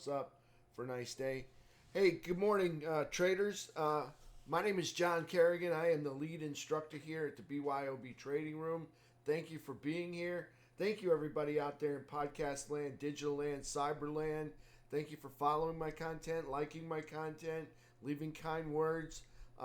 up for a nice day. Hey, good morning, traders. My name is John Carignan. I am the lead instructor here at the BYOB Trading Room. Thank you for being here. Thank you, everybody out there in podcast land, digital land, cyber land. Thank you for following my content, liking my content, leaving kind words.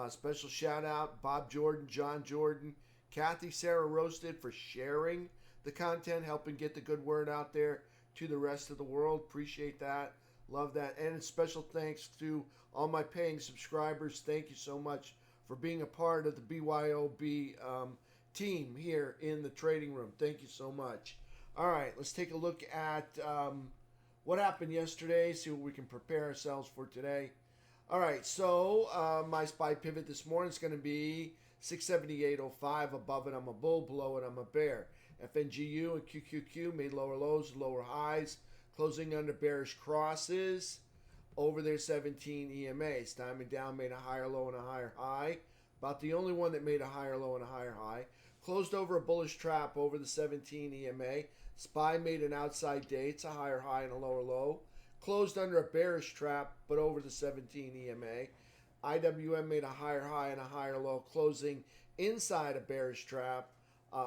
Special shout out, Bob Jordan, John Jordan, Kathy, Sarah Roasted for sharing the content, helping get the good word out there to the rest of the world. Appreciate that. Love that. And a special thanks to all my paying subscribers. Thank you so much for being a part of the BYOB team here in the trading room. Thank you so much. All right, let's take a look at what happened yesterday, see what we can prepare ourselves for today. All right, so my SPY pivot this morning is going to be 678.05. Above it, I'm a bull. Below it, I'm a bear. FNGU and QQQ made lower lows, lower highs, closing under bearish crosses over their 17 EMAs. Diamond down made a higher low and a higher high. About the only one that made a higher low and a higher high. Closed over a bullish trap over the 17 EMA. SPY made an outside day. It's a higher high and a lower low. Closed under a bearish trap, but over the 17 EMA. IWM made a higher high and a higher low, closing inside a bearish trap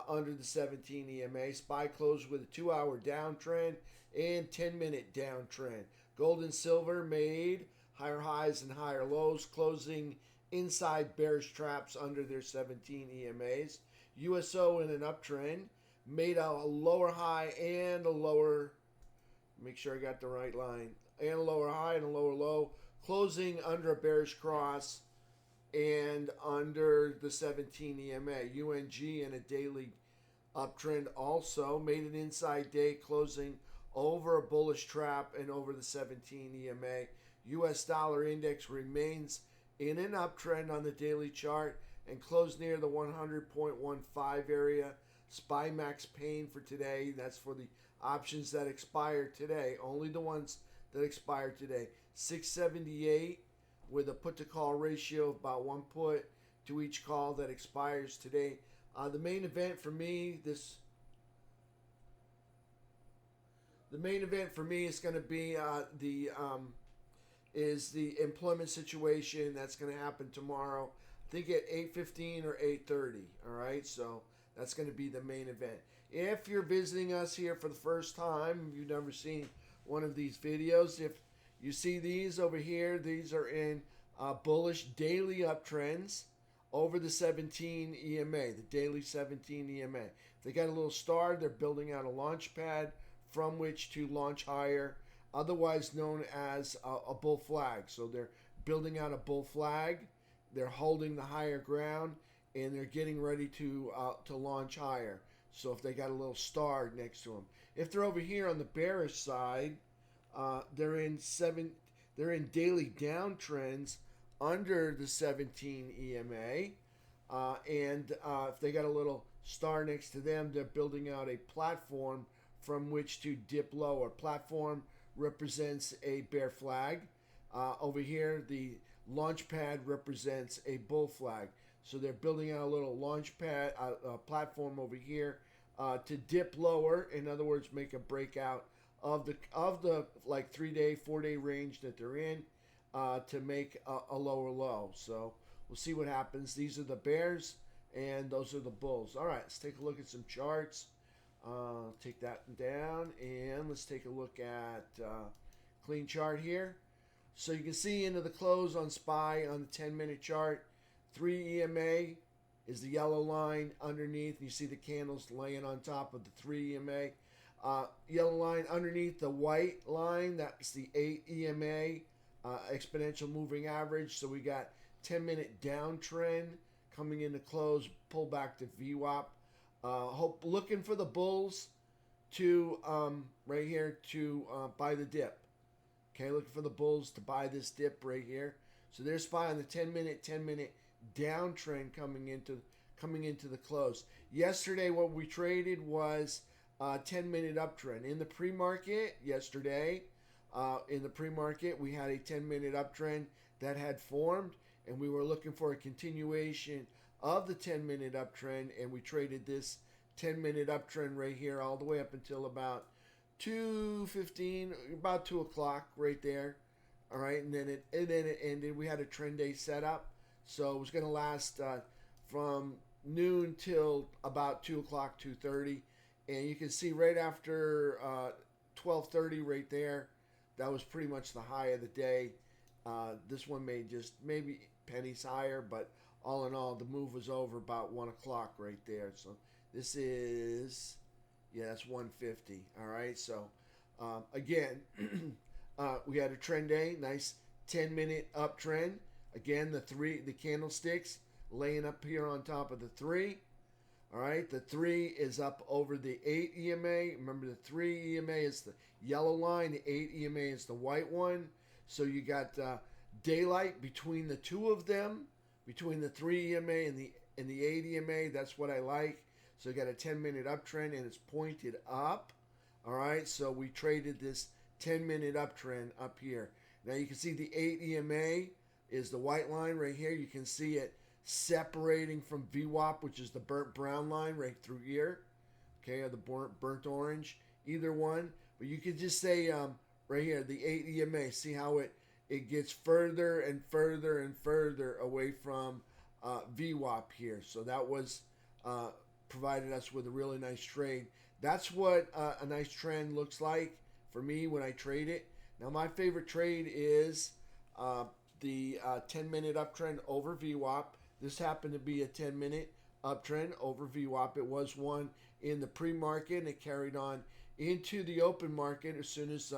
under the 17 EMA. SPY closed with a 2-hour downtrend and 10-minute downtrend. Gold and silver made higher highs and higher lows, closing inside bearish traps under their 17 EMAs. USO in an uptrend made a lower high and a lower, make sure I got the right line, and a lower high and a lower low, closing under a bearish cross and under the 17 EMA. UNG in a daily uptrend also made an inside day, closing over a bullish trap and over the 17 EMA. US dollar index remains in an uptrend on the daily chart and closed near the 100.15 area. SPY max pain for today. That's for the options that expire today. Only the ones that expire today. 678 with a put to call ratio of about 1 put to each call that expires today. The main event for me is going to be the employment situation that's going to happen tomorrow. I think at 8:15 or 8:30. All right, so that's going to be the main event. If you're visiting us here for the first time, you've never seen one of these videos, if you see these over here, these are in bullish daily uptrends over the 17 EMA, the daily 17 EMA. If they got a little star, they're building out a launch pad from which to launch higher, otherwise known as a bull flag. So they're building out a bull flag, they're holding the higher ground, and they're getting ready to launch higher. So if they got a little star next to them. If they're over here on the bearish side, they're in daily downtrends under the 17 EMA, and if they got a little star next to them, they're building out a platform from which to dip lower. Platform represents a bear flag. Over here, the launch pad represents a bull flag. So they're building out a little launch pad, platform over here to dip lower. In other words, make a breakout of the like 3-day, 4-day range that they're in to make a lower low. So we'll see what happens. These are the bears and those are the bulls. All right, let's take a look at some charts. Take that down and let's take a look at clean chart here. So you can see into the close on SPY on the 10-minute chart. 3 EMA is the yellow line underneath. You see the candles laying on top of the 3 EMA. Yellow line underneath the white line, that's the 8 EMA exponential moving average. So we got 10-minute downtrend coming into close, pull back to VWAP. Looking for the bulls to right here to buy the dip. Okay, looking for the bulls to buy this dip right here. So there's SPY on the 10-minute downtrend coming into the close. Yesterday, what we traded was 10-minute uptrend. In the pre-market yesterday, we had a 10-minute uptrend that had formed, and we were looking for a continuation of the 10-minute uptrend, and we traded this 10-minute uptrend right here all the way up until about 2:15, about 2 o'clock right there. All right, and then it ended. We had a trend day set up, so it was going to last from noon till about 2 o'clock, 2:30, and you can see right after 12:30 right there, that was pretty much the high of the day. This one made just maybe pennies higher, but all in all, the move was over about 1 o'clock right there. So this is, yeah, that's 150. All right, so again, we had a trend day, nice 10-minute uptrend. Again, the candlesticks laying up here on top of the 3. All right, the 3 is up over the 8 EMA. Remember, the 3 EMA is the yellow line, the 8 EMA is the white one. So you got daylight between the two of them, between the 3 EMA and the 8 EMA. That's what I like. So you got a 10-minute uptrend and it's pointed up. All right, so we traded this 10-minute uptrend up here. Now you can see the 8 EMA is the white line right here. You can see it separating from VWAP, which is the burnt brown line right through here. Okay, or the burnt orange, either one. But you could just say right here, the 8 EMA. See how it gets further and further and further away from VWAP here. So that was provided us with a really nice trade. That's what a nice trend looks like for me when I trade it. Now my favorite trade is the 10-minute uptrend over VWAP. This happened to be a 10-minute uptrend over VWAP. It was one in the pre-market, and it carried on into the open market as soon as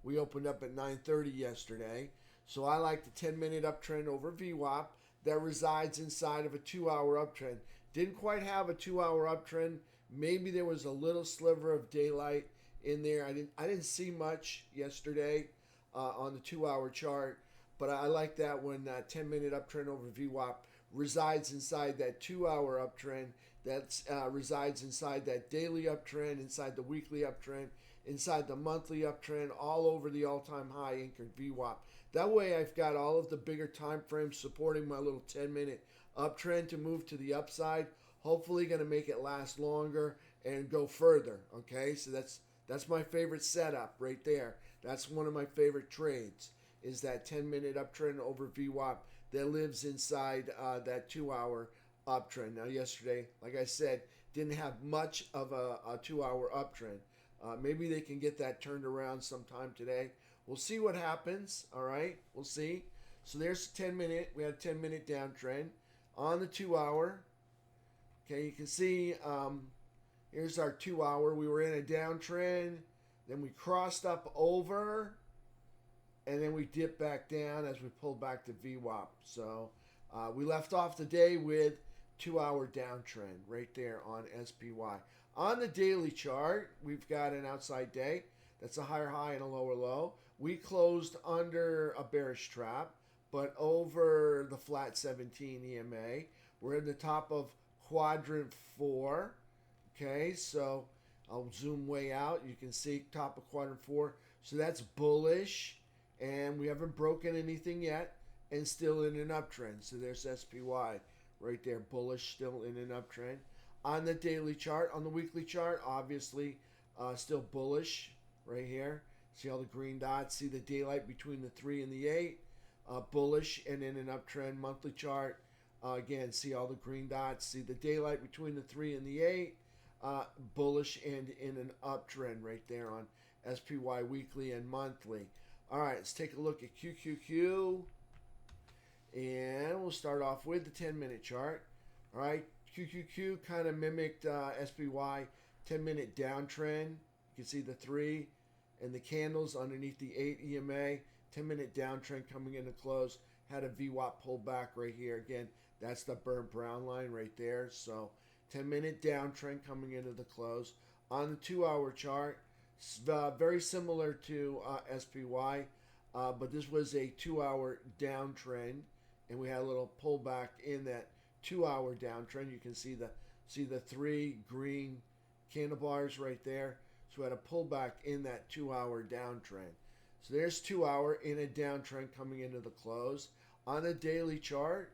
we opened up at 9:30 yesterday. So I like the 10-minute uptrend over VWAP that resides inside of a 2-hour uptrend. Didn't quite have a 2-hour uptrend. Maybe there was a little sliver of daylight in there. I didn't see much yesterday on the 2-hour chart, but I like that when 10-minute uptrend over VWAP resides inside that 2-hour uptrend, that resides inside that daily uptrend, inside the weekly uptrend, inside the monthly uptrend, all over the all-time high anchored VWAP. That way I've got all of the bigger time frames supporting my little 10-minute uptrend to move to the upside. Hopefully going to make it last longer and go further. Okay, so that's my favorite setup right there. That's one of my favorite trades, is that 10-minute uptrend over VWAP that lives inside that 2-hour uptrend. Now yesterday, like I said, didn't have much of a 2-hour uptrend. Maybe they can get that turned around sometime today. We'll see what happens. All right, we'll see. So there's 10-minute. We had a 10-minute downtrend on the 2-hour. Okay, you can see here's our 2-hour. We were in a downtrend. Then we crossed up over. And then we dipped back down as we pulled back to VWAP. So we left off the day with 2-hour downtrend right there on SPY. On the daily chart, we've got an outside day. That's a higher high and a lower low. We closed under a bearish trap, but over the flat 17 EMA. We're in the top of quadrant 4. Okay, so I'll zoom way out. You can see top of quadrant 4. So that's bullish. And we haven't broken anything yet, and still in an uptrend. So there's SPY right there, bullish, still in an uptrend. On the daily chart, on the weekly chart, obviously still bullish right here. See all the green dots, see the daylight between the 3 and the 8, bullish and in an uptrend. Monthly chart, again, see all the green dots, see the daylight between the 3 and the 8, bullish and in an uptrend right there on SPY weekly and monthly. All right, let's take a look at QQQ, and we'll start off with the 10-minute chart. All right, QQQ kind of mimicked SPY 10-minute downtrend. You can see the 3 and the candles underneath the 8 EMA. 10-minute downtrend coming into close. Had a VWAP pullback right here. Again, that's the burnt brown line right there. So 10-minute downtrend coming into the close. On the 2-hour chart, very similar to SPY, but this was a 2-hour downtrend, and we had a little pullback in that 2-hour downtrend. You can see the 3 green candle bars right there. So we had a pullback in that 2-hour downtrend. So there's 2-hour in a downtrend coming into the close. On the daily chart,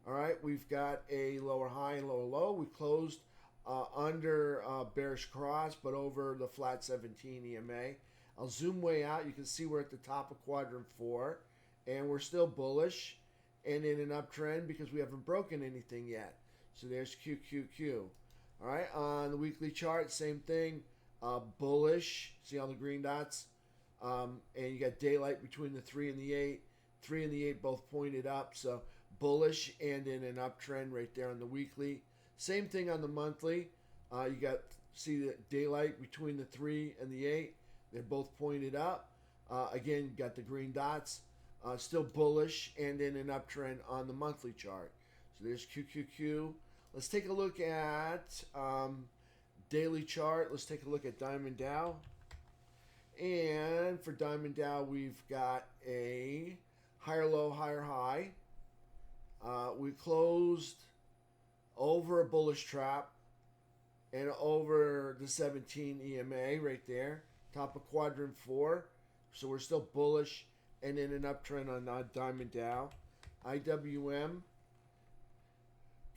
all right, we've got a lower high and lower low. We closed under bearish cross, but over the flat 17 EMA. I'll zoom way out. You can see we're at the top of quadrant 4, and we're still bullish and in an uptrend because we haven't broken anything yet. So there's QQQ. All right, on the weekly chart, same thing. Bullish. See all the green dots? And you got daylight between the 3 and the 8. 3 and the 8 both pointed up, so bullish and in an uptrend right there on the weekly. Same thing on the monthly. You got, see the daylight between the 3 and the 8. They're both pointed up. Again, you got the green dots. Still bullish and in an uptrend on the monthly chart. So there's QQQ. Let's take a look at daily chart. Let's take a look at Diamond Dow. And for Diamond Dow, we've got a higher low, higher high. We closed over a bullish trap and over the 17 EMA right there, top of quadrant 4. So we're still bullish and in an uptrend on Diamond Dow. IWM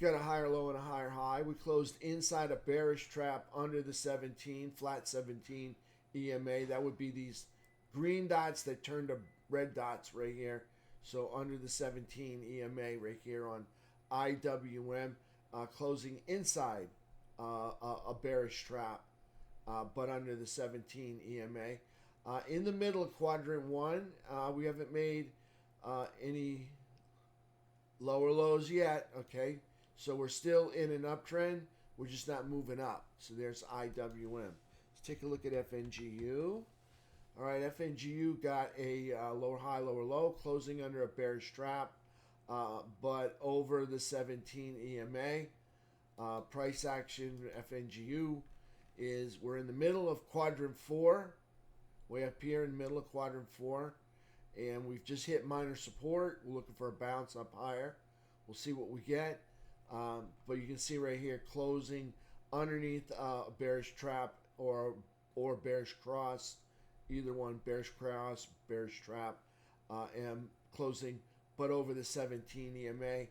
got a higher low and a higher high. We closed inside a bearish trap under the 17, flat 17 EMA. That would be these green dots that turned to red dots right here. So under the 17 EMA right here on IWM, closing inside a bearish trap, but under the 17 EMA. In the middle of quadrant 1, we haven't made any lower lows yet. Okay, so we're still in an uptrend. We're just not moving up. So there's IWM. Let's take a look at FNGU. All right, FNGU got a lower high, lower low, closing under a bearish trap, but over the 17 EMA. Price action FNGU is, we're in the middle of quadrant 4, way up here in the middle of quadrant 4, and we've just hit minor support. We're looking for a bounce up higher. We'll see what we get, but you can see right here closing underneath a bearish trap or bearish cross. Either one, bearish cross, bearish trap, and closing, but over the 17 EMA.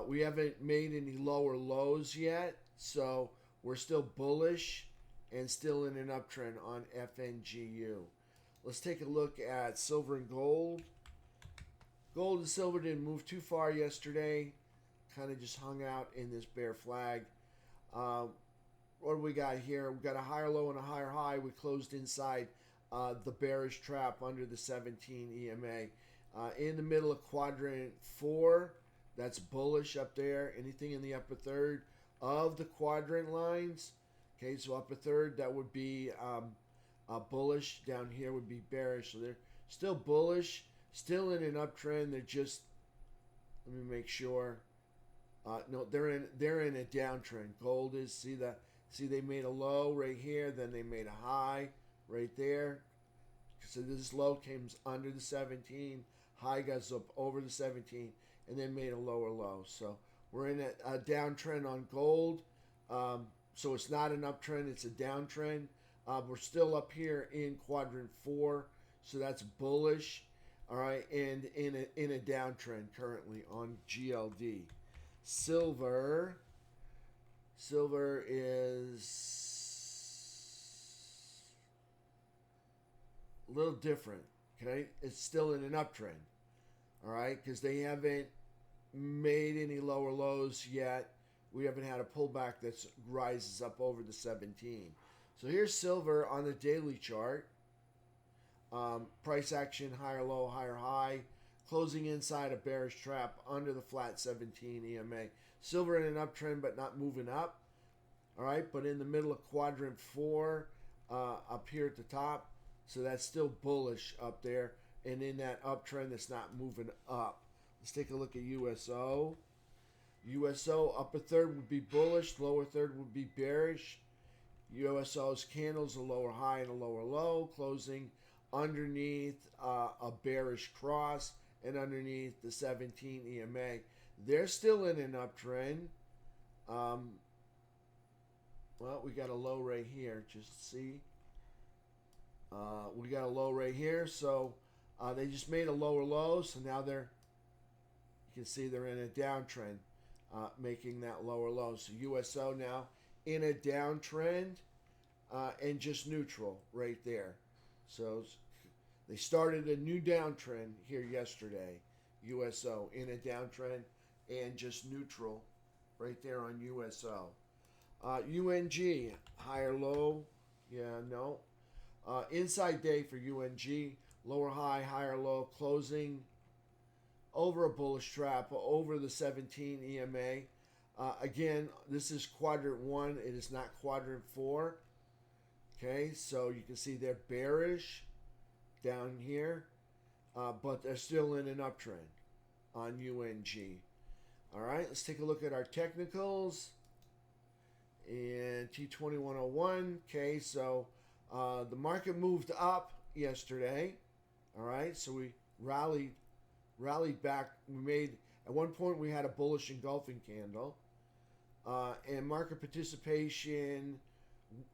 We haven't made any lower lows yet, so we're still bullish and still in an uptrend on FNGU. Let's take a look at silver and gold. Gold and silver didn't move too far yesterday, kind of just hung out in this bear flag. What do we got here? We got a higher low and a higher high. We closed inside the bearish trap under the 17 EMA. In the middle of quadrant 4, that's bullish up there. Anything in the upper third of the quadrant lines. Okay, so upper third, that would be bullish. Down here would be bearish. So they're still bullish, still in an uptrend. They're just, let me make sure. No, they're in a downtrend. Gold is, see they made a low right here, then they made a high right there. So this low came under the 17, high goes up over the 17, and then made a lower low. So we're in a downtrend on gold. So it's not an uptrend, it's a downtrend. We're still up here in quadrant 4, so that's bullish. All right, and in a downtrend currently on GLD. Silver is a little different, okay? It's still in an uptrend, all right? Because they haven't made any lower lows yet. We haven't had a pullback that rises up over the 17. So here's silver on the daily chart. Price action, higher low, higher high. Closing inside a bearish trap under the flat 17 EMA. Silver in an uptrend but not moving up. All right, but in the middle of quadrant 4, up here at the top. So that's still bullish up there, and in that uptrend that's not moving up. Let's take a look at USO. USO, upper third would be bullish, lower third would be bearish. USO's candles, a lower high and a lower low, closing underneath a bearish cross and underneath the 17 EMA. They're still in an uptrend. Well, we got a low right here, just see. We got a low right here, so they just made a lower low, so now you can see they're in a downtrend, making that lower low. So USO now in a downtrend and just neutral right there. So they started a new downtrend here yesterday, USO, in a downtrend and just neutral right there on USO. UNG, higher low, yeah, no. Inside day for UNG, lower high, higher low, closing over a bullish trap, over the 17 EMA. Again, this is quadrant 1, it is not quadrant 4. Okay, so you can see they're bearish down here, but they're still in an uptrend on UNG. All right, let's take a look at our technicals. And T2101, okay, so the market moved up yesterday. All right, so we rallied back. We made, at one point we had a bullish engulfing candle, and market participation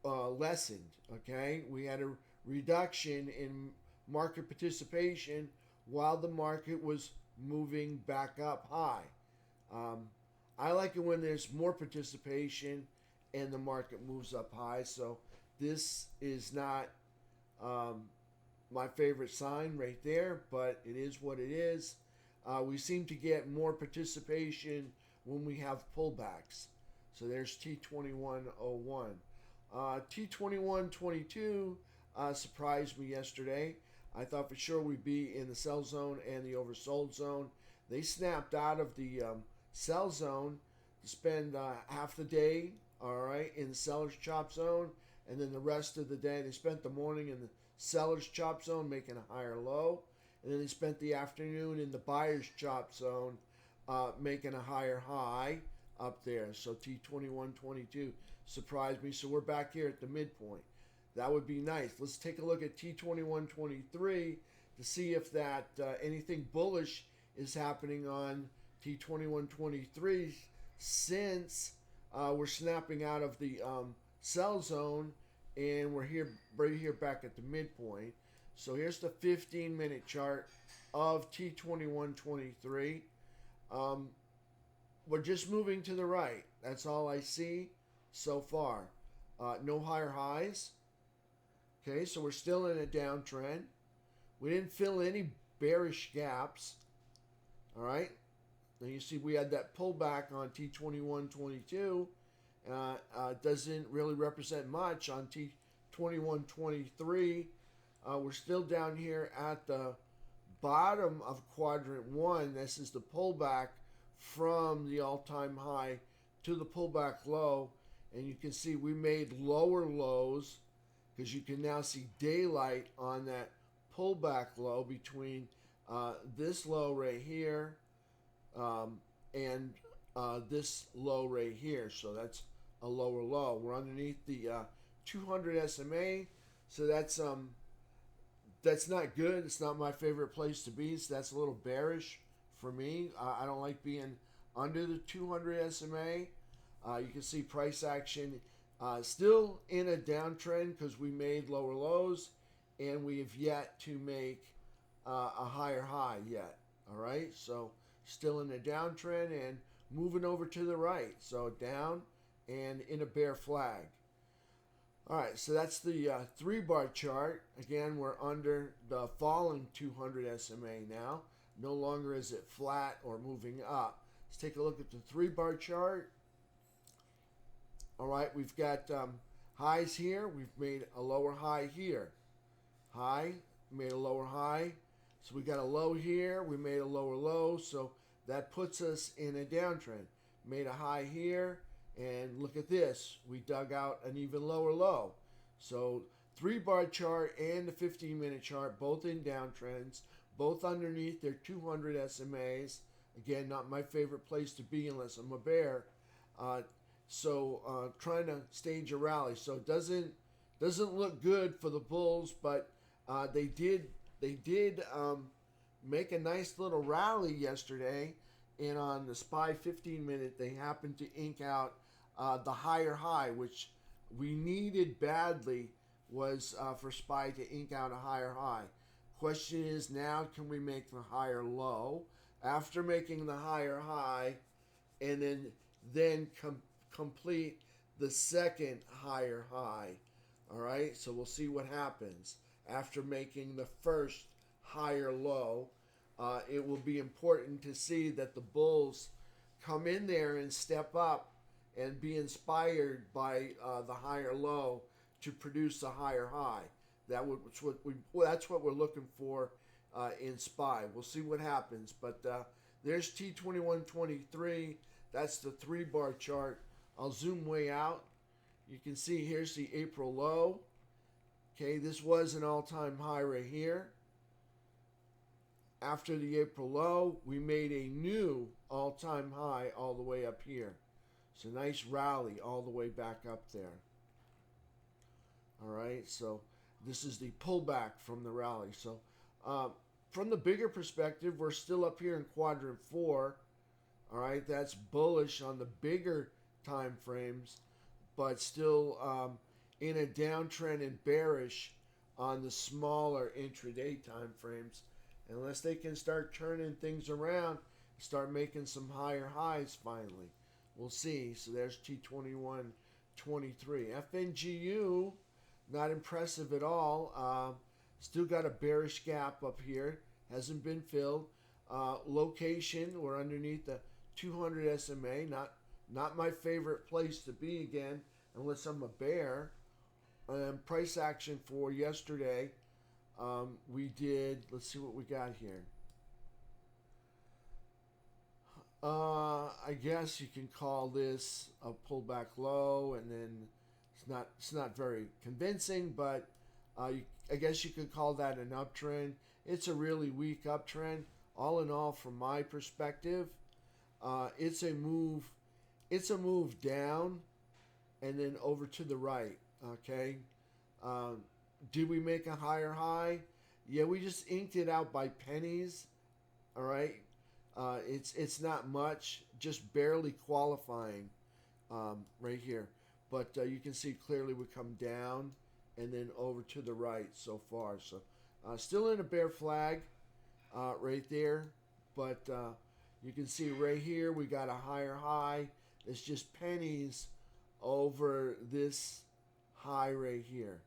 lessened. Okay, we had a reduction in market participation while the market was moving back up high. I like it when there's more participation and the market moves up high. So this is not my favorite sign right there, but it is what it is. We seem to get more participation when we have pullbacks. So there's T2101. T2122 surprised me yesterday. I thought for sure we'd be in the sell zone and the oversold zone. They snapped out of the sell zone to spend half the day, all right, in the seller's chop zone, and then the rest of the day they spent the morning in the seller's chop zone making a higher low, and then they spent the afternoon in the buyer's chop zone making a higher high up there. So T2122 surprised me. So we're back here at the midpoint. That would be nice. Let's take a look at T2123 to see if that anything bullish is happening on T2123, since we're snapping out of the sell zone and we're here right here back at the midpoint. So here's the 15-minute chart of T2123. We're just moving to the right. That's all I see so far. No higher highs. Okay, so we're still in a downtrend. We didn't fill any bearish gaps. All right. Now you see we had that pullback on T2122. Doesn't really represent much on T2123. We're still down here at the bottom of quadrant 1. This is the pullback from the all-time high to the pullback low. And you can see we made lower lows, because you can now see daylight on that pullback low between this low right here and this low right here. So that's a lower low. We're underneath the 200 SMA, so that's not good. It's not my favorite place to be. So that's a little bearish for me. I don't like being under the 200 SMA. You can see price action still in a downtrend because we made lower lows and we have yet to make a higher high yet. All right, so still in a downtrend and moving over to the right. So down and in a bear flag. All right, so that's the 3-bar chart. Again, we're under the falling 200 SMA now. No longer is it flat or moving up. Let's take a look at the 3-bar chart. All right, we've got highs here. We've made a lower high here. High, made a lower high. So we got a low here. We made a lower low. So that puts us in a downtrend. Made a high here. And look at this. We dug out an even lower low. So 3-bar chart and the 15-minute chart, both in downtrends, both underneath their 200 SMAs. Again, not my favorite place to be unless I'm a bear. Trying to stage a rally. So it doesn't look good for the bulls, but they did make a nice little rally yesterday. And on the SPY 15-minute, they happened to ink out the higher high, which we needed badly, was for SPY to ink out a higher high. Question is now, can we make the higher low after making the higher high, and then complete the second higher high. All right, so we'll see what happens after making the first higher low. It will be important to see that the bulls come in there and step up and be inspired by the higher low to produce a higher high. That's what we're looking for in SPY. We'll see what happens, but there's T2123. That's the 3-bar chart. I'll zoom way out. You can see here's the April low. Okay, this was an all-time high right here. After the April low, we made a new all-time high all the way up here. It's a nice rally all the way back up there. All right, so this is the pullback from the rally. So from the bigger perspective, we're still up here in quadrant 4. All right, that's bullish on the bigger time frames, but still in a downtrend and bearish on the smaller intraday time frames. Unless they can start turning things around, start making some higher highs finally. We'll see. So there's T2123. FNGU, not impressive at all. Still got a bearish gap up here. Hasn't been filled. Location, we're underneath the 200 SMA. Not my favorite place to be again, unless I'm a bear. Price action for yesterday. We did, let's see what we got here. I guess you can call this a pullback low, and then it's not very convincing, but I guess you could call that an uptrend. It's a really weak uptrend. All in all, from my perspective, it's a move down and then over to the right. Okay. Did we make a higher high? Yeah, we just inked it out by pennies. All right. It's not much, just barely qualifying right here. But you can see clearly we come down and then over to the right so far. So still in a bear flag right there. But you can see right here we got a higher high. It's just pennies over this high right here.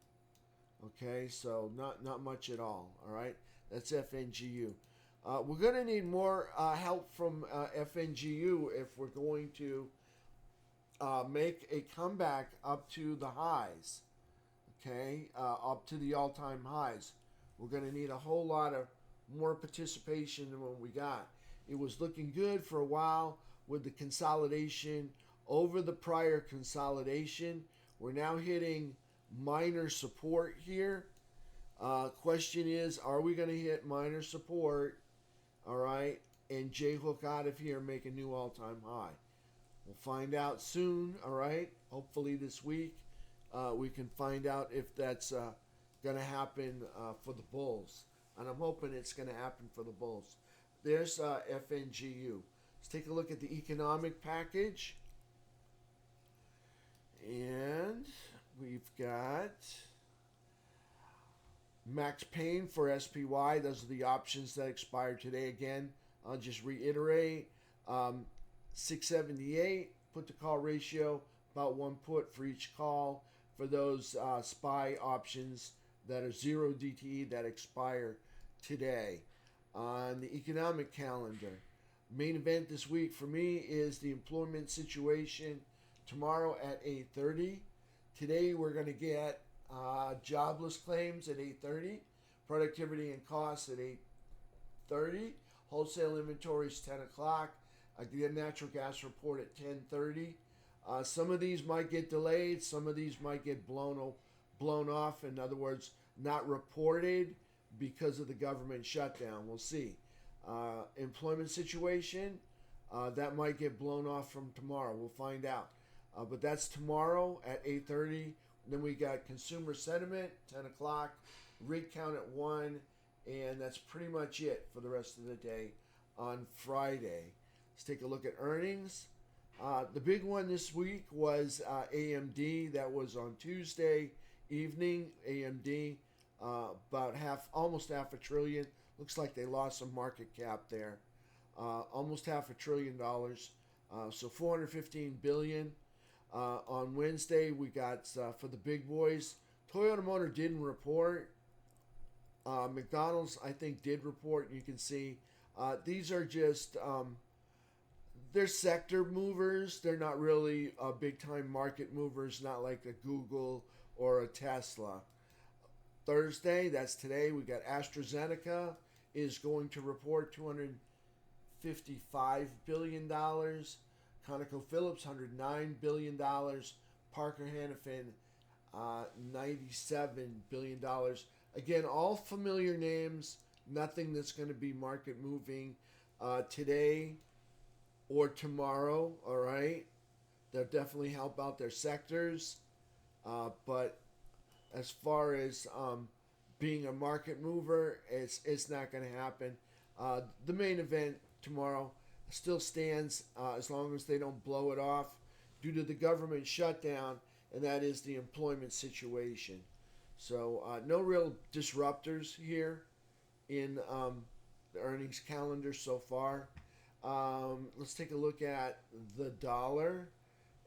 Okay, so not much at all. All right, that's FNGU. We're going to need more help from FNGU if we're going to make a comeback up to the highs. Okay, up to the all-time highs. We're going to need a whole lot of more participation than what we got. It was looking good for a while with the consolidation over the prior consolidation. We're now hitting minor support here. Question is, are we going to hit minor support? All right, and J-hook out of here and make a new all-time high. We'll find out soon. All right, hopefully this week we can find out if that's going to happen for the bulls, and I'm hoping it's going to happen for the bulls. There's FNGU. Let's take a look at the economic package, and we've got max pain for SPY. Those are the options that expired today. Again, I'll just reiterate. 678 put to call ratio, about 1 put for each call for those SPY options that are 0 DTE that expire today. On the economic calendar, main event this week for me is the employment situation tomorrow at 8:30. Today we're going to get jobless claims at 8:30, productivity and costs at 8:30, wholesale inventories 10 o'clock, the natural gas report at 10:30. Some of these might get delayed, some of these might get blown off, in other words, not reported because of the government shutdown. We'll see. Employment situation, that might get blown off from tomorrow. We'll find out. But that's tomorrow at 8:30. Then we got consumer sentiment, 10 o'clock, rig count at 1, and that's pretty much it for the rest of the day on Friday. Let's take a look at earnings. The big one this week was AMD. That was on Tuesday evening. AMD, almost half a trillion. Looks like they lost some market cap there. Almost $500 billion. So $415 billion. On Wednesday, we got for the big boys. Toyota Motor didn't report. McDonald's, I think, did report. You can see these are just they're sector movers. They're not really big time market movers, not like a Google or a Tesla. Thursday, that's today, we got AstraZeneca is going to report $255 billion. ConocoPhillips, $109 billion. Parker Hannifin, $97 billion. Again, all familiar names, nothing that's going to be market moving today or tomorrow, all right? They'll definitely help out their sectors. But as far as being a market mover, it's not going to happen. The main event tomorrow still stands as long as they don't blow it off due to the government shutdown, and that is the employment situation. So no real disruptors here in the earnings calendar so far. Let's take a look at the dollar.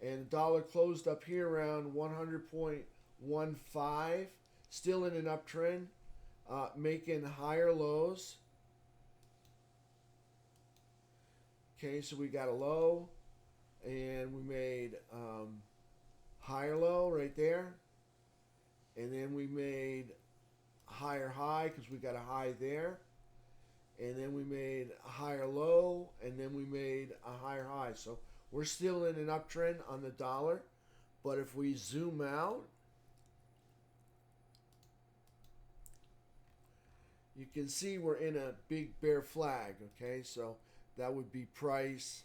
And the dollar closed up here around 100.15, still in an uptrend, making higher lows. Okay, so we got a low, and we made higher low right there. And then we made a higher high because we got a high there. And then we made a higher low, and then we made a higher high. So we're still in an uptrend on the dollar. But if we zoom out, you can see we're in a big bear flag, okay? So that would be price,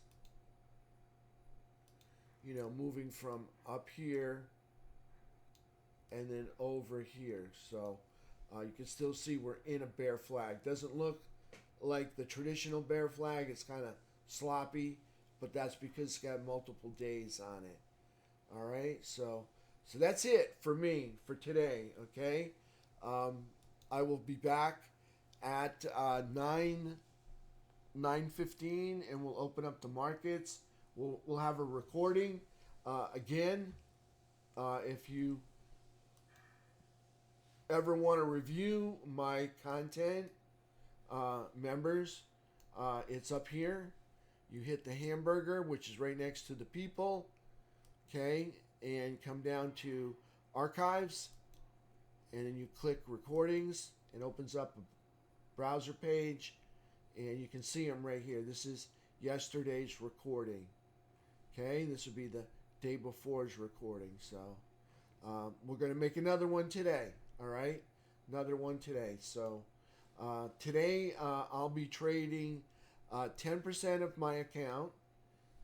moving from up here and then over here. So you can still see we're in a bear flag. Doesn't look like the traditional bear flag. It's kind of sloppy, but that's because it's got multiple days on it. All right, so that's it for me for today, okay? I will be back at 9:15, and we'll open up the markets. We'll have a recording. Again, if you ever want to review my content, members, it's up here. You hit the hamburger, which is right next to the people, okay, and come down to archives, and then you click recordings. It opens up a browser page, and you can see them right here. This is yesterday's recording. Okay, this would be the day before's recording. So we're going to make another one today. All right, another one today. So today I'll be trading 10% of my account.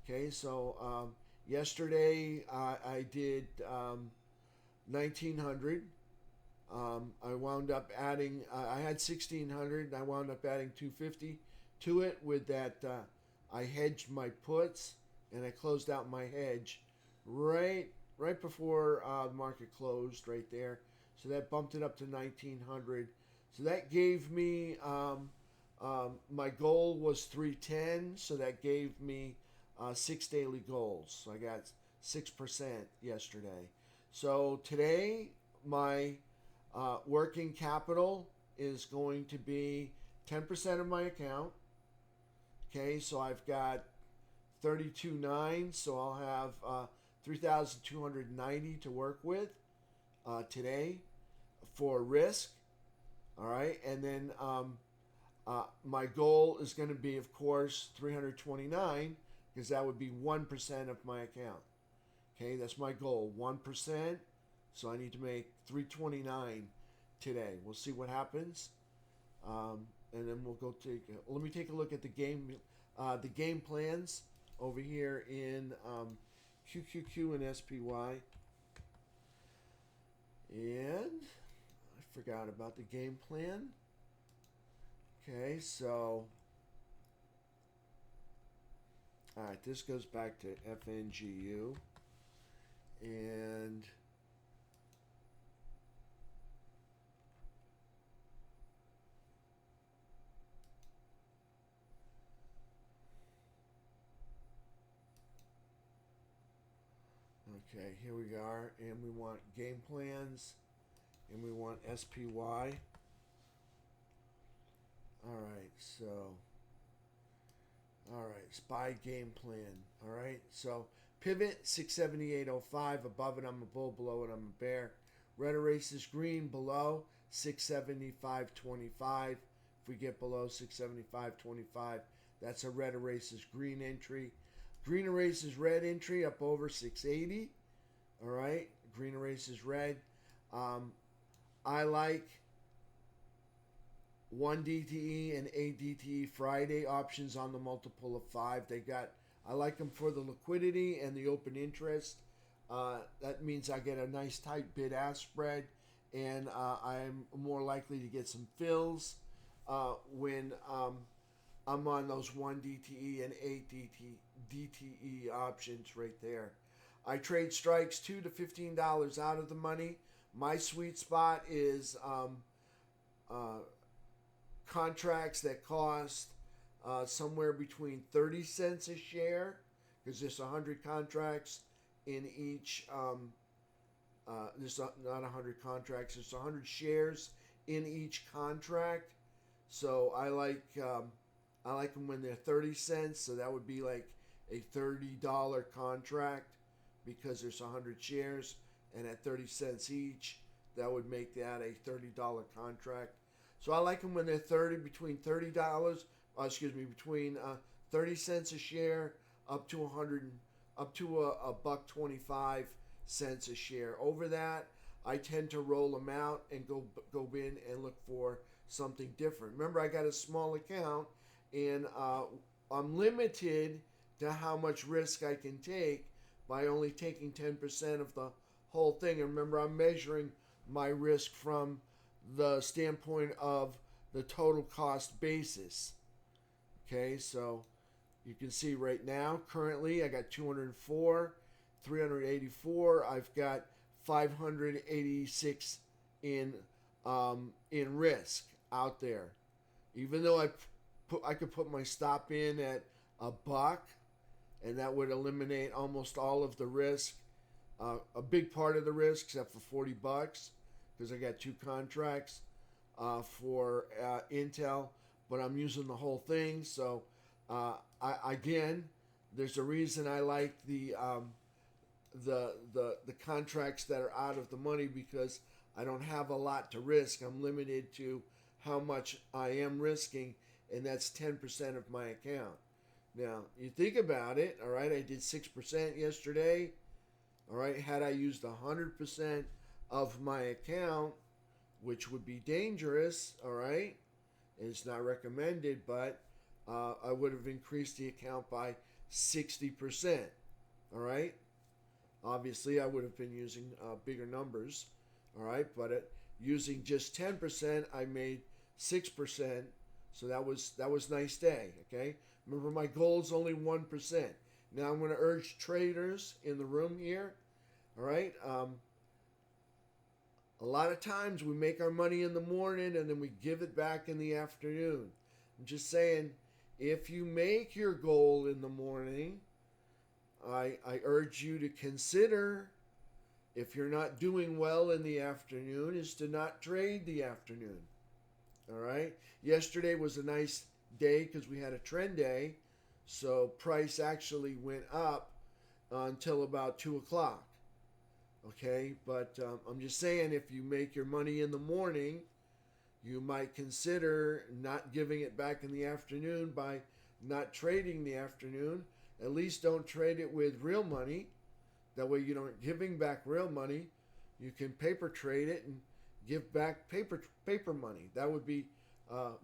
Okay, so yesterday I did 1,900. I wound up adding, I had 1,600, and I wound up adding 250 to it with that. I hedged my puts, and I closed out my hedge right before the market closed right there. So that bumped it up to 1,900. So that gave me, my goal was 310, so that gave me 6 daily goals. So I got 6% yesterday. So today, my working capital is going to be 10% of my account. Okay, so I've got 32.9, so I'll have 3,290 to work with today for risk. All right, and then my goal is going to be, of course, 329, because that would be 1% of my account. Okay, that's my goal, 1%. So I need to make 329 today. We'll see what happens, and then we'll go let me take a look at the game plans over here in QQQ and SPY. And I forgot about the game plan. Okay, so all right, this goes back to FNGU, and Okay, here we are, and we want game plans, and we want SPY. All right, SPY game plan. All right, so pivot 678.05. Above it, I'm a bull. Below it, I'm a bear. Red erases green. Below 675.25. If we get below 675.25, that's a red erases green entry. Green erases red entry up over 680. All right, green erases red. I like 1 DTE and 8 DTE Friday options on the multiple of 5. I like them for the liquidity and the open interest. That means I get a nice tight bid-ask spread, and I'm more likely to get some fills when I'm on those 1 DTE and 8 DTE options right there. I trade strikes $2 to $15 out of the money. My sweet spot is contracts that cost somewhere between 30 cents a share, because there's 100 contracts in each. There's not 100 contracts. There's 100 shares in each contract. So I like them when they're 30 cents. So that would be like a $30 contract, because there's 100 shares, and at 30 cents each, that would make that a $30 contract. So I like them when they're between $30, between 30 cents a share up to a buck 25 cents a share. Over that, I tend to roll them out and go in and look for something different. Remember, I got a small account, and I'm limited to how much risk I can take by only taking 10% of the whole thing. And remember, I'm measuring my risk from the standpoint of the total cost basis. Okay, so you can see right now, currently, I got 204, 384. I've got 586 in risk out there. Even though I could put my stop in at a buck, and that would eliminate almost all of the risk, a big part of the risk, except for 40 bucks, because I got 2 contracts for Intel, but I'm using the whole thing. So again, there's a reason I like the contracts that are out of the money, because I don't have a lot to risk. I'm limited to how much I am risking, and that's 10% of my account. Now, you think about it, all right, I did 6% yesterday, all right, had I used 100% of my account, which would be dangerous, all right, and it's not recommended, but I would have increased the account by 60%, all right. Obviously, I would have been using bigger numbers, all right, but using just 10%, I made 6%, so that was nice day, okay. Remember, my goal is only 1%. Now I'm going to urge traders in the room here, all right. A lot of times we make our money in the morning and then we give it back in the afternoon. I'm just saying, if you make your goal in the morning, I urge you to consider, if you're not doing well in the afternoon, is to not trade the afternoon. All right. Yesterday was a nice day because we had a trend day, so price actually went up until about 2 o'clock. Okay, but I'm just saying, if you make your money in the morning, you might consider not giving it back in the afternoon by not trading the afternoon. At least don't trade it with real money. That way you don't giving back real money. You can paper trade it and give back paper money. That would be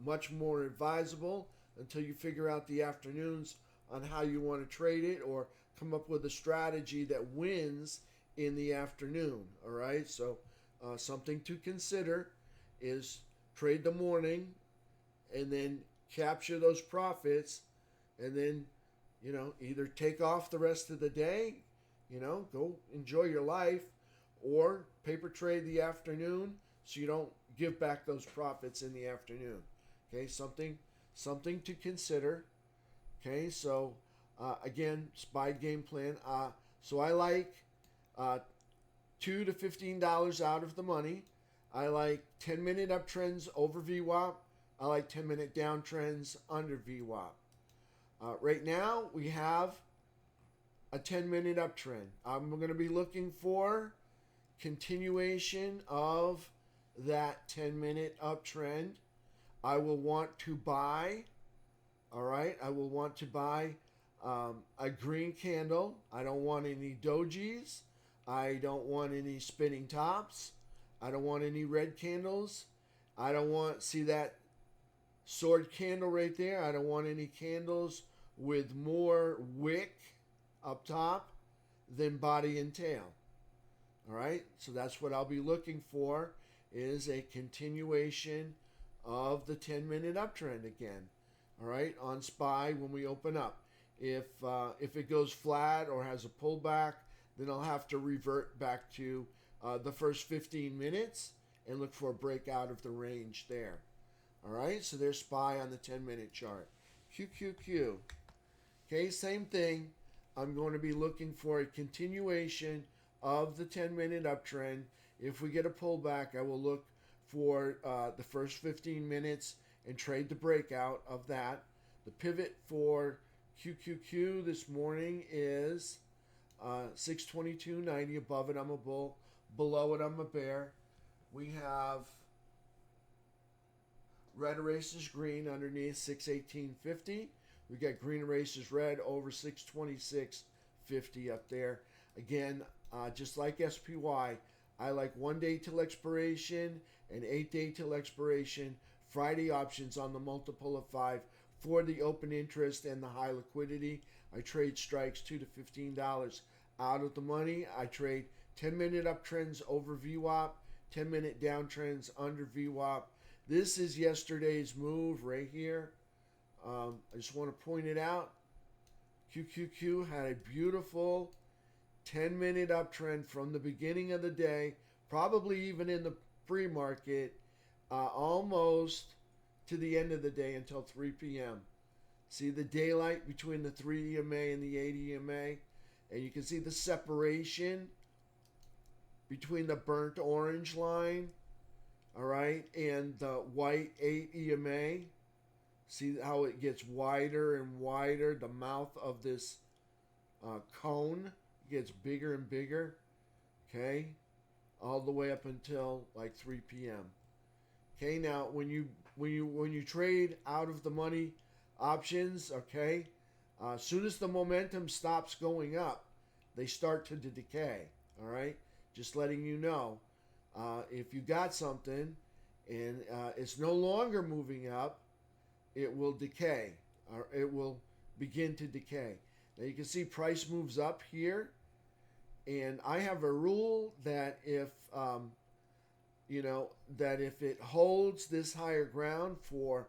much more advisable until you figure out the afternoons on how you want to trade it, or come up with a strategy that wins in the afternoon. All right, so something to consider is trade the morning and then capture those profits, and then either take off the rest of the day, go enjoy your life, or paper trade the afternoon so you don't give back those profits in the afternoon. Okay, something to consider. Okay, so again, SPY game plan. So I like $2 to $15 out of the money. I like 10-minute uptrends over VWAP. I like 10-minute downtrends under VWAP. Right now, we have a 10-minute uptrend. I'm going to be looking for continuation of that 10-minute uptrend. I will want to buy, all right? I will want to buy a green candle. I don't want any dojis. I don't want any spinning tops. I don't want any red candles. I don't want, see that sword candle right there? I don't want any candles with more wick up top than body and tail. All right, so that's what I'll be looking for, is a continuation of the 10-minute uptrend again. All right, on SPY when we open up. If it goes flat or has a pullback, then I'll have to revert back to the first 15 minutes and look for a breakout of the range there. All right, so there's SPY on the 10-minute chart. QQQ. Okay, same thing. I'm going to be looking for a continuation of the 10-minute uptrend. If we get a pullback, I will look for the first 15 minutes and trade the breakout of that. The pivot for QQQ this morning is 622.90. Above it, I'm a bull. Below it, I'm a bear. We have red erases green underneath 618.50. We got green erases red over 626.50 up there. Again, just like SPY, I like 1 day till expiration and 8 day till expiration. Friday options on the multiple of 5 for the open interest and the high liquidity. I trade strikes $2 to $15 out of the money. I trade 10-minute uptrends over VWAP, 10-minute downtrends under VWAP. This is yesterday's move right here. I just want to point it out. QQQ had a beautiful 10-minute uptrend from the beginning of the day, probably even in the pre-market, almost to the end of the day until 3 p.m. See the daylight between the 3 EMA and the 8 EMA, and you can see the separation between the burnt orange line, all right, and the white 8 EMA. See how it gets wider and wider. The mouth of this cone gets bigger and bigger. Okay, all the way up until like 3 p.m. Okay, now when you trade out of the money options, okay, as soon as the momentum stops going up, they start to decay. All right, just letting you know. If you got something and it's no longer moving up, it will decay, or it will begin to decay. Now you can see price moves up here, and I have a rule that if if it holds this higher ground for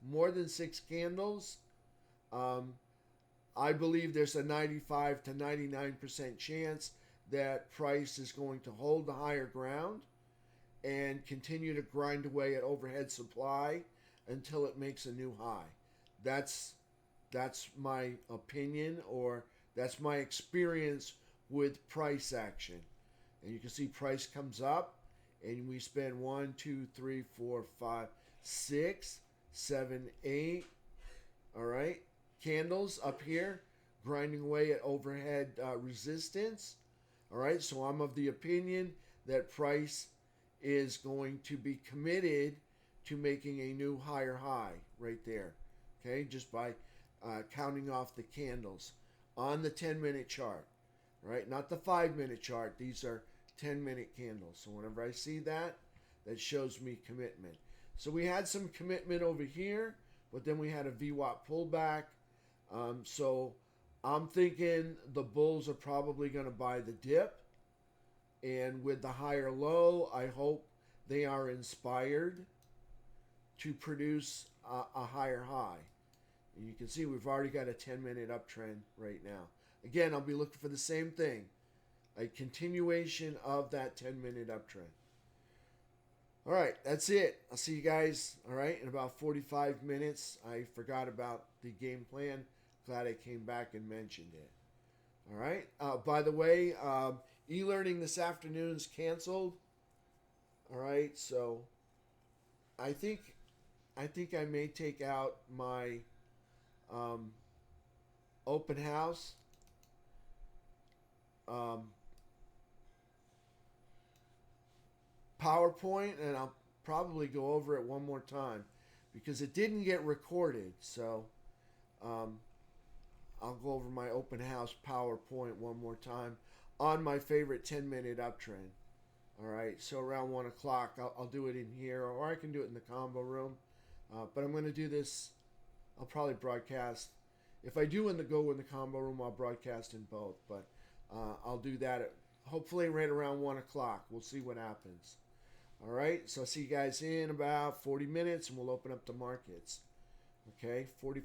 more than six candles, I believe there's a 95 to 99% chance that price is going to hold the higher ground and continue to grind away at overhead supply until it makes a new high. That's my opinion, or that's my experience with price action. And you can see price comes up, and we spend 1, 2, 3, 4, 5, 6, 7, 8. All right, candles up here, grinding away at overhead resistance. All right, so I'm of the opinion that price is going to be committed to making a new higher high right there. Okay, just by counting off the candles on the 10-minute chart. Right, not the 5-minute chart. These are 10-minute candles. So whenever I see that, that shows me commitment. So we had some commitment over here, but then we had a VWAP pullback. So I'm thinking the bulls are probably going to buy the dip. And with the higher low, I hope they are inspired to produce a higher high. And you can see we've already got a 10-minute uptrend right now. Again, I'll be looking for the same thing, a continuation of that 10-minute uptrend. All right, that's it. I'll see you guys, all right, in about 45 minutes. I forgot about the game plan. Glad I came back and mentioned it. All right. By the way, e-learning this afternoon's canceled. All right. So I think I may take out my um, open house. Um, PowerPoint, and I'll probably go over it one more time because it didn't get recorded. So um, I'll go over my open house PowerPoint one more time on my favorite 10-minute uptrend. All right, so around 1 o'clock, I'll do it in here, or I can do it in the combo room. But I'm going to do this. I'll probably broadcast. If I do go in the combo room, I'll broadcast in both. But I'll do that hopefully right around 1 o'clock. We'll see what happens. All right, so I'll see you guys in about 40 minutes, and we'll open up the markets. Okay, 40